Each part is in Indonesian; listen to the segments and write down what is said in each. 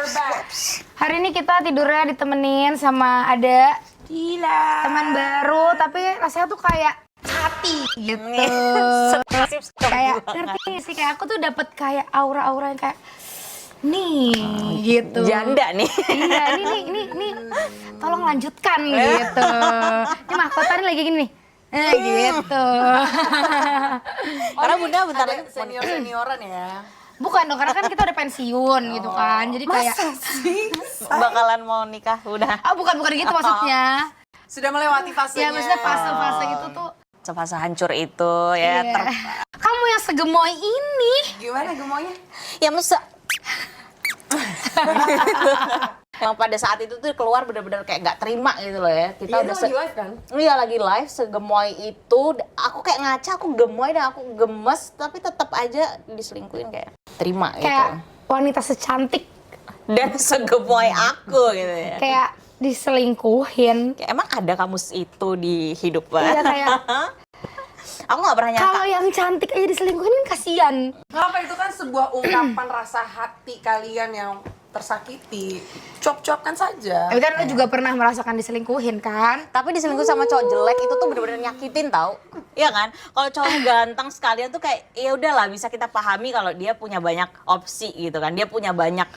we're back. Hari ini kita tidurnya ditemenin sama ada teman baru, tapi rasanya tuh kayak hati gitu. Kayak ngerti sih, kayak aku tuh dapat kayak aura-aura yang kayak nih gitu. Janda nih. Iya, ini tolong lanjutkan gitu. Ini mahkota nih lagi gini nih. Gitu. Karena Bunda bentar lagi Senioran ya. Bukan dong, karena kan kita udah pensiun gitu kan. Jadi kayak bakalan mau nikah udah. bukan gitu maksudnya. Sudah melewati fasenya. Ya maksudnya fase-fase itu tuh. Fase hancur itu ya. Iya. Kamu yang segemoy ini. Gimana gemoynya? Ya masa Emang pada saat itu tuh keluar benar-benar kayak nggak terima gitu loh ya. Kita Iya, udah lagi live kan? Iya lagi live, segemoy itu. Aku kayak ngaca, aku gemoy dan aku gemes, tapi tetap aja diselingkuhin kayak terima Kayak gitu. wanita secantik. Dan segemoy aku gitu ya. Kayak diselingkuhin. Kayak, emang ada kamus itu di hidup Iya kayak aku nggak pernah nyangka. kalau yang cantik aja diselingkuhin kan kasihan. Ngapa itu kan sebuah ungkapan rasa hati kalian yang tersakiti. Cuap-cuapkan saja. Tapi kan lo juga pernah merasakan diselingkuhin kan? Tapi diselingkuh sama cowok jelek itu tuh bener-bener nyakitin tau. Iya kan? Kalau cowok ganteng sekalian tuh kayak ya udahlah bisa kita pahami kalau dia punya banyak opsi gitu kan. Dia punya banyak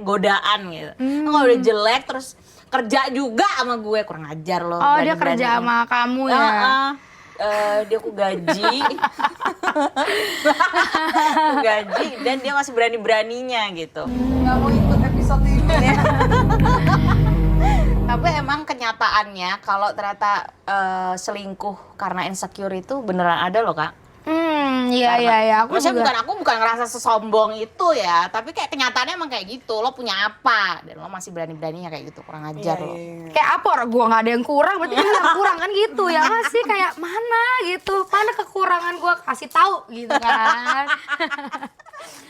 godaan gitu. Kalau udah jelek terus kerja juga sama gue kurang ajar loh. Oh, dia kerja sama kamu ya? Dia aku gaji. Aku gaji dan dia masih berani-beraninya gitu. Nggak mau ikut episode ini. Tapi emang kenyataannya kalau ternyata selingkuh karena insecure itu beneran ada loh Kak. Iya. Aku Maksudnya juga. bukan ngerasa sesombong itu ya, tapi kayak kenyataannya emang kayak gitu. Lo punya apa dan lo masih berani-beraninya kayak gitu, kurang ajar lo. Kayak apa orang gua nggak ada yang kurang, berarti dia yang kurang kan gitu ya nggak sih? Kayak mana gitu, mana kekurangan gua kasih tahu gitu kan?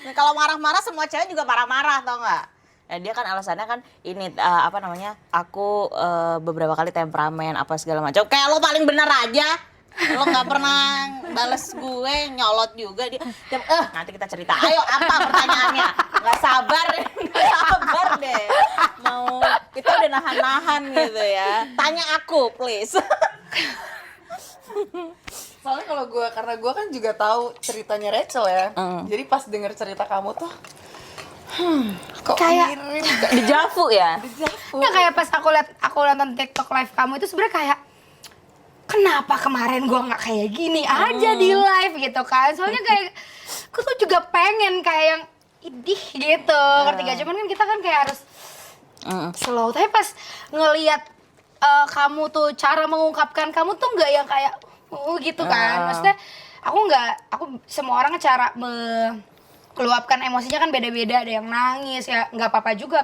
Nah, kalau marah-marah semua cewek juga marah-marah tau nggak? Ya, dia kan alasannya kan ini aku beberapa kali temperamen apa segala macam. Kayak lo paling bener aja. Lo nggak pernah bales gue, nyolot juga dia. Nanti kita cerita. Ayo apa pertanyaannya? Nggak sabar deh. Mau kita udah nahan-nahan gitu ya. Tanya aku please. Soalnya karena gue kan juga tahu ceritanya Rachel ya. Jadi pas denger cerita kamu tuh kok Kayak- mirip Dejavu ya. Dejavu. Ya kayak pas aku nonton TikTok live kamu itu sebenarnya kayak kenapa kemarin gua nggak kayak gini aja di live gitu kan? Soalnya kayak aku tuh juga pengen kayak yang idih gitu, ngerti gak? Cuman kan kita kan kayak harus slow. Tapi pas ngelihat kamu tuh cara mengungkapkan kamu tuh nggak yang kayak gitu kan? Maksudnya aku semua orang cara meluapkan emosinya kan beda-beda. Ada yang nangis ya nggak apa-apa juga.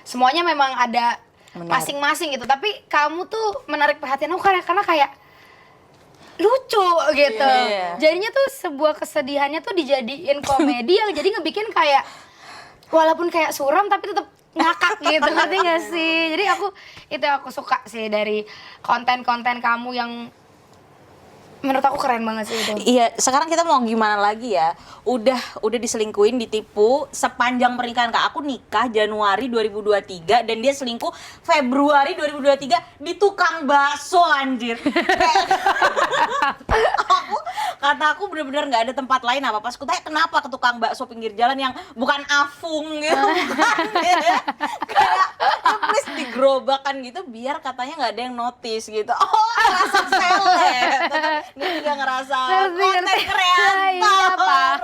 Semuanya memang ada masing-masing gitu. Tapi kamu tuh menarik perhatian aku karena kayak lucu gitu. Iya. Jadinya tuh sebuah kesedihannya tuh dijadiin komedi yang jadi ngebikin kayak walaupun kayak suram tapi tetap ngakak gitu, ngerti gak sih? Jadi aku suka sih dari konten-konten kamu yang menurut aku keren banget sih itu. Iya, sekarang kita mau gimana lagi ya? Udah diselingkuhin, ditipu sepanjang pernikahan Kak. Aku nikah Januari 2023 dan dia selingkuh Februari 2023 di tukang bakso anjir. Aku bener-bener nggak ada tempat lain apa pas aku tanya kenapa ke tukang bakso pinggir jalan yang bukan afung gitu. Kayak please digerobakan gitu biar katanya nggak ada yang notice gitu. Oh, rasa seleb. Dia juga ngerasa konten kreator.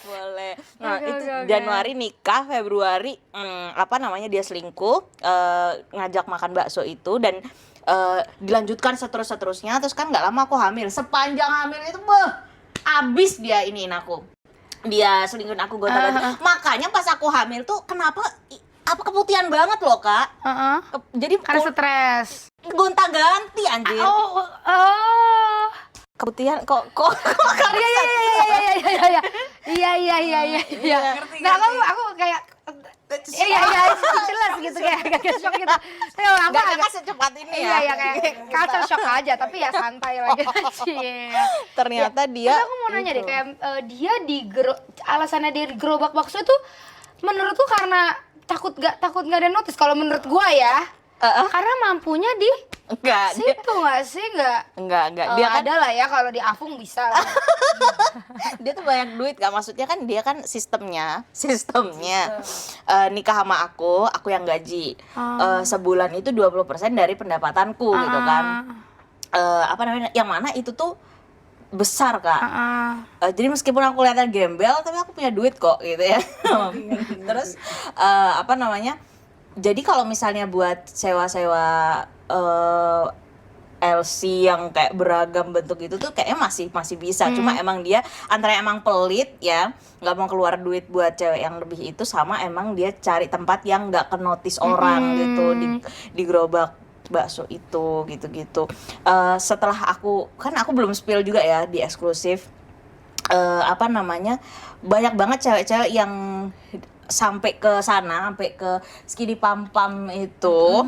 Boleh. Nah, itu Januari nikah, Februari dia selingkuh, ngajak makan bakso itu dan dilanjutkan seterusnya. Terus kan nggak lama aku hamil. Sepanjang hamil itu abis dia iniin aku. Dia selingkuhin aku gonta-ganti. Makanya pas aku hamil tuh kenapa keputihan banget loh Kak. Jadi Karena stres. gonta-ganti anjir. Keputihan kok Iya. Nah, aku kayak iya jelas gitu kayak agak shock gitu. Tapi lama Gak agak secepat ini ya. Iya kayak culture shock aja tapi ya santai lagi. Ternyata dia Terus aku mau nanya deh kayak dia alasannya dia gerobak bakso itu menurutku karena takut nggak ada notice. Kalau menurut gua ya, karena mampunya di Enggak, dia, situ nggak sih enggak. dia Dia kan ada lah ya kalau di Afung bisa lah. dia tuh banyak duit Kak. Maksudnya kan dia kan sistemnya nikah sama aku yang gaji. Sebulan itu 20% dari pendapatanku gitu kan. Apa namanya? Yang mana itu tuh besar Kak. Jadi meskipun aku kelihatan gembel tapi aku punya duit kok gitu ya. Terus apa namanya? Jadi kalau misalnya buat sewa-sewa LC yang kayak beragam bentuk itu tuh kayaknya masih bisa. Cuma emang dia antara emang pelit ya, nggak mau keluar duit buat cewek yang lebih itu, sama emang dia cari tempat yang nggak kenotis orang gitu di gerobak bakso itu gitu. Setelah aku belum spill juga ya di eksklusif, apa namanya, banyak banget cewek-cewek yang sampai ke sana, sampai ke Skidi Pam-Pam itu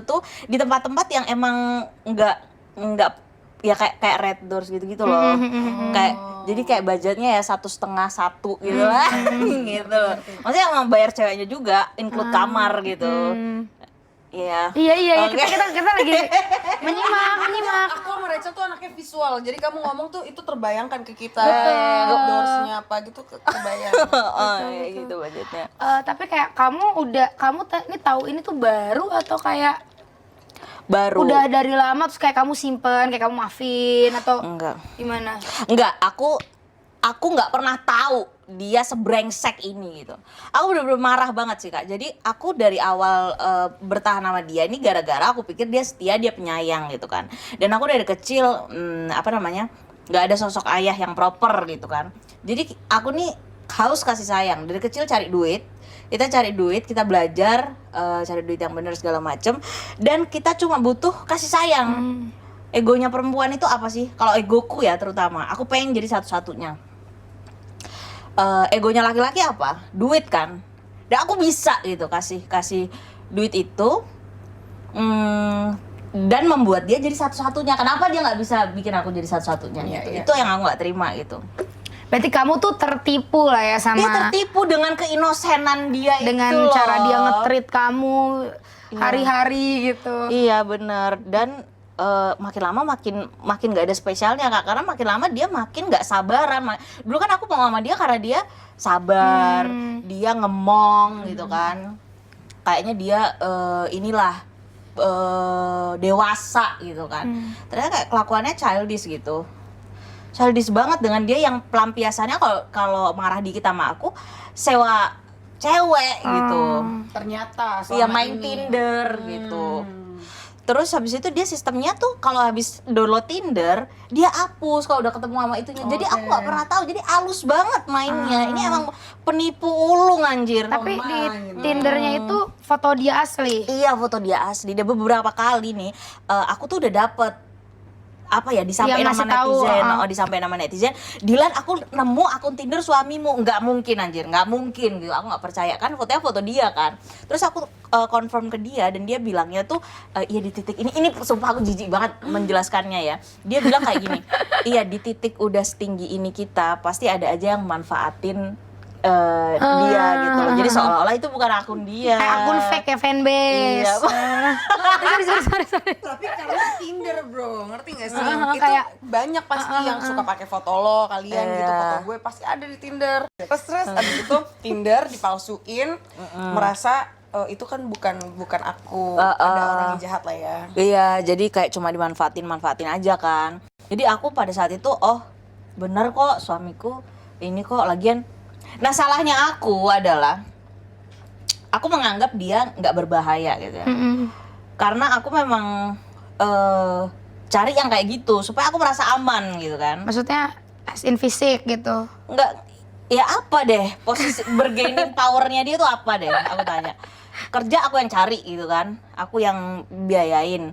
tuh di tempat-tempat yang emang nggak ya kayak Red Doors gitu loh. Kayak jadi kayak budgetnya ya 1,5 gitu lah. Gitu. Maksudnya emang bayar ceweknya juga, include kamar gitu. Iya. Iya. Kita lagi menyimak. Aku sama Rachel tuh anaknya visual, jadi kamu ngomong tuh itu terbayangkan ke kita. Betul. Doorsnya apa gitu kebayang. Ya gitu budgetnya. Tapi kayak ini tahu ini tuh baru atau kayak Baru. udah dari lama terus kayak kamu simpen, kayak kamu maafin atau Enggak. gimana? Enggak, aku nggak pernah tahu dia sebrengsek ini gitu. Aku bener-bener marah banget sih Kak. Jadi aku dari awal bertahan sama dia ini gara-gara aku pikir dia setia, dia penyayang gitu kan. Dan aku dari kecil apa namanya, nggak ada sosok ayah yang proper gitu kan. Jadi aku nih haus kasih sayang. Dari kecil cari duit, kita belajar cari duit yang bener segala macem. Dan kita cuma butuh kasih sayang. Egonya perempuan itu apa sih? Kalau egoku ya terutama, aku pengen jadi satu-satunya. Egonya laki-laki apa? Duit kan. Dan aku bisa gitu kasih duit itu, dan membuat dia jadi satu-satunya. Kenapa dia nggak bisa bikin aku jadi satu-satunya gitu? Iya. Itu yang aku nggak terima gitu. Berarti kamu tuh tertipu lah ya sama Dia tertipu dengan keinosenan dia dengan itu loh. cara dia nge-treat kamu hari-hari gitu. Iya bener. Dan makin lama makin gak ada spesialnya Kak, karena makin lama dia makin gak sabaran. Dulu kan aku mau sama dia karena dia sabar, dia ngemong gitu kan, kayaknya dia dewasa gitu kan. Ternyata kayak kelakuannya childish banget dengan dia yang pelampiasannya kalau marah dikit sama aku sewa cewek gitu. Ternyata Iya, selama main ini. Tinder gitu. Terus habis itu dia sistemnya tuh kalau habis download Tinder dia hapus kalau udah ketemu sama itunya. Jadi aku nggak pernah tahu. Jadi halus banget mainnya. Ini emang penipu ulung anjir. Tapi di Main. Tindernya itu foto dia asli. Iya, foto dia asli. Dia beberapa kali nih aku tuh udah dapet apa ya, disampaikan Iya, sama ngasih tahu, netizen, disampaikan sama netizen, Dilan aku nemu akun Tinder suamimu. Nggak mungkin anjir, nggak mungkin gitu. Aku nggak percaya kan, fotonya foto dia kan. Terus aku confirm ke dia dan dia bilangnya tuh iya di titik ini sumpah aku jijik banget menjelaskannya ya. Dia bilang kayak gini, iya di titik udah setinggi ini kita pasti ada aja yang manfaatin dia gitu loh. Jadi seolah-olah itu bukan akun dia. Kayak akun fake ya, fanbase. Iya. Sorry. Tapi karena Tinder bro, ngerti gak sih? Itu kayak banyak pasti yang suka pakai foto lo, kalian gitu, foto gue pasti ada di Tinder. Terus abis itu Tinder dipalsuin, merasa itu kan bukan aku, ada orang yang jahat lah ya. Iya, jadi kayak cuma manfaatin aja kan. Jadi aku pada saat itu, oh bener kok suamiku ini kok lagian. Nah salahnya aku adalah aku menganggap dia nggak berbahaya gitu ya. Karena aku memang cari yang kayak gitu supaya aku merasa aman gitu kan. Maksudnya as in fisik gitu. Nggak, ya apa deh posisi bergaining powernya dia tuh apa deh, aku tanya. Kerja aku yang cari gitu kan, aku yang biayain.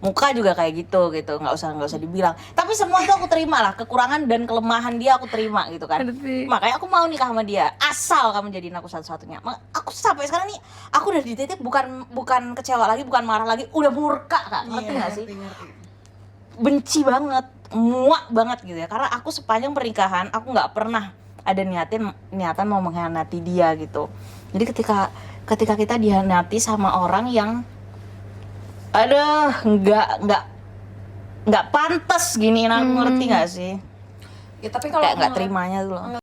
Muka juga kayak gitu nggak usah dibilang. Tapi semua itu aku terima lah, kekurangan dan kelemahan dia aku terima gitu kan. Makanya aku mau nikah sama dia, asal kamu jadiin aku satu-satunya. Aku sampai sekarang nih, aku udah di titik bukan kecewa lagi, bukan marah lagi, udah murka Kak, ngerti nggak sih? Ngerti. Benci banget, muak banget gitu ya. Karena aku sepanjang pernikahan aku nggak pernah ada niatan mau mengkhianati dia gitu. Jadi ketika kita dihianati sama orang yang aduh nggak pantas gini, aku ngerti nggak sih? Ya tapi kalau Kayak nggak menurut- terimanya tuh loh.